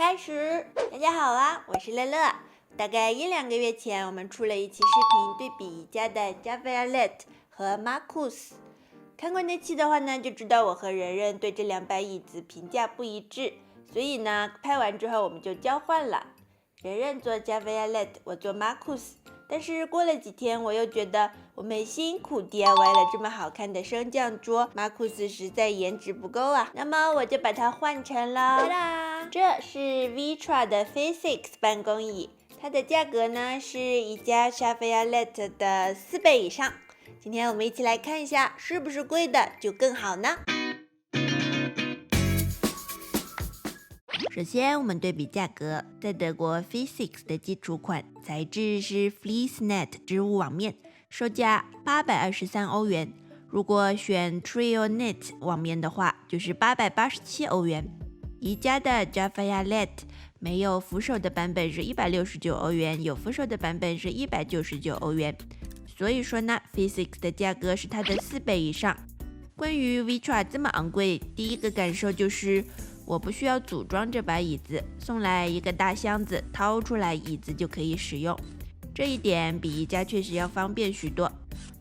开始，大家好啊，我是乐乐。大概1-2个月前，我们出了一期视频对比宜家的 Javalet 和 Marcus。看过那期的话呢，就知道我和人人对这2把椅子评价不一致，所以呢，拍完之后我们就交换了。人人做 Javalet， 我做 Marcus。但是过了几天，我又觉得我们辛苦 DIY 了这么好看的升降桌 ，Marcus 实在颜值不够啊。那么我就把它换成了，这是 Vitra 的 Physics 办公椅，它的价格呢是宜家 Javalet 的4倍以上。今天我们一起来看一下，是不是贵的就更好呢？首先，我们对比价格，在德国 Physics 的基础款材质是 FleeceNet 织物网面，售价823欧元。如果选 TrioKnit 网面的话，就是887欧元。宜家的 Javalet 没有扶手的版本是169欧元，有扶手的版本是199欧元。所以说呢 ，Physics 的价格是它的4倍以上。关于 Vitra 这么昂贵，第一个感受就是我不需要组装这把椅子，送来一个大箱子，掏出来椅子就可以使用。这一点比宜家确实要方便许多。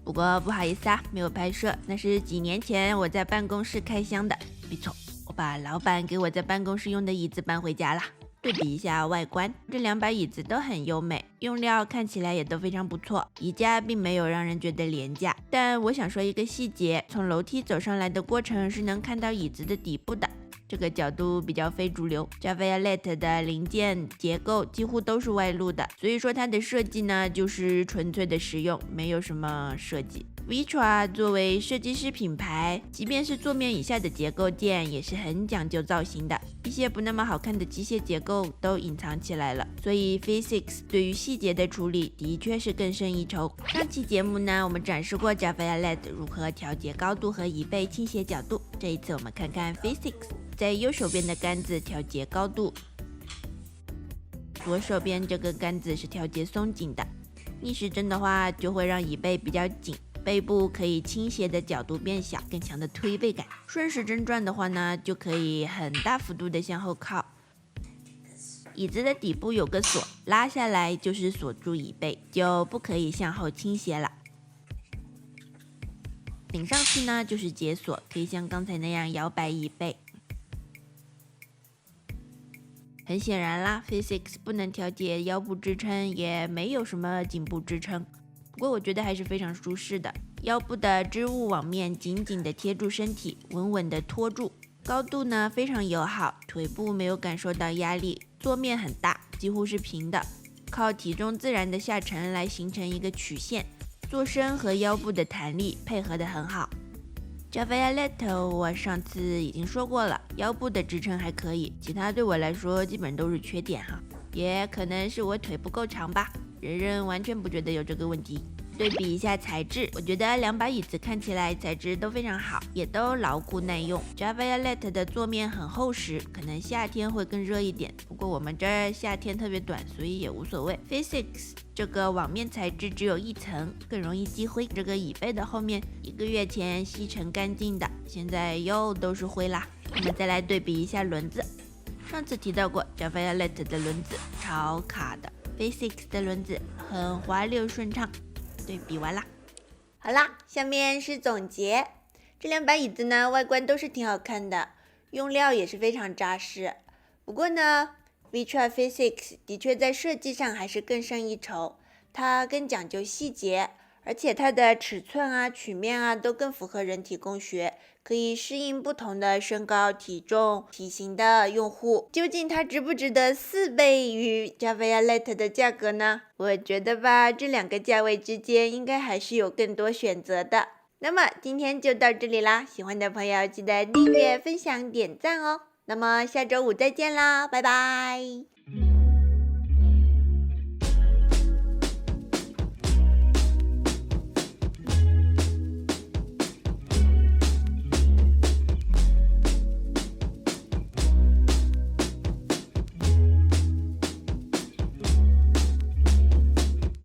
不过不好意思啊，没有拍摄，那是几年前我在办公室开箱的。没错，我把老板给我在办公室用的椅子搬回家了。对比一下外观，这2把椅子都很优美，用料看起来也都非常不错。宜家并没有让人觉得廉价，但我想说一个细节，从楼梯走上来的过程是能看到椅子的底部的。这个角度比较非主流 ，Javalet 的零件结构几乎都是外露的，所以说它的设计呢就是纯粹的实用，没有什么设计。Vitra 作为设计师品牌，即便是桌面以下的结构件也是很讲究造型的，一些不那么好看的机械结构都隐藏起来了，所以 Physics 对于细节的处理的确是更胜一筹。上期节目呢，我们展示过 Javalet 如何调节高度和椅背倾斜角度，这一次我们看看 Physics。在右手边的杆子调节高度，左手边这个杆子是调节松紧的。逆时针的话就会让椅背比较紧，背部可以倾斜的角度变小，更强的推背感。顺时针转的话呢，就可以很大幅度的向后靠。椅子的底部有个锁，拉下来就是锁住椅背，就不可以向后倾斜了。顶上去呢就是解锁，可以像刚才那样摇摆椅背。很显然啦 ，Physics 不能调节腰部支撑，也没有什么颈部支撑。不过我觉得还是非常舒适的。腰部的织物网面紧紧地贴住身体，稳稳地托住。高度呢非常友好，腿部没有感受到压力。桌面很大，几乎是平的，靠体重自然的下沉来形成一个曲线，坐身和腰部的弹力配合得很好。Javalet 我上次已经说过了，腰部的支撑还可以，其他对我来说基本都是缺点哈，也可能是我腿不够长吧，人人完全不觉得有这个问题。对比一下材质，我觉得2把椅子看起来材质都非常好，也都牢固耐用。Javalet 的桌面很厚实，可能夏天会更热一点，不过我们这儿夏天特别短，所以也无所谓。Physics 这个网面材质只有1层，更容易积灰。这个椅背的后面1个月前吸尘干净的，现在又都是灰啦。我们再来对比一下轮子，上次提到过 Javalet 的轮子超卡的， Physics 的轮子很滑溜顺畅。对比完啦，好啦，下面是总结。这2把椅子呢，外观都是挺好看的，用料也是非常扎实。不过呢 ，Vitra Physics 的确在设计上还是更胜一筹，它更讲究细节，而且它的尺寸啊、曲面啊都更符合人体工学，可以适应不同的身高、体重、体型的用户。究竟它值不值得4倍于 Javalet 的价格呢？我觉得吧，这2个价位之间应该还是有更多选择的。那么今天就到这里啦，喜欢的朋友记得订阅、分享、点赞哦。那么下周5再见啦，拜拜。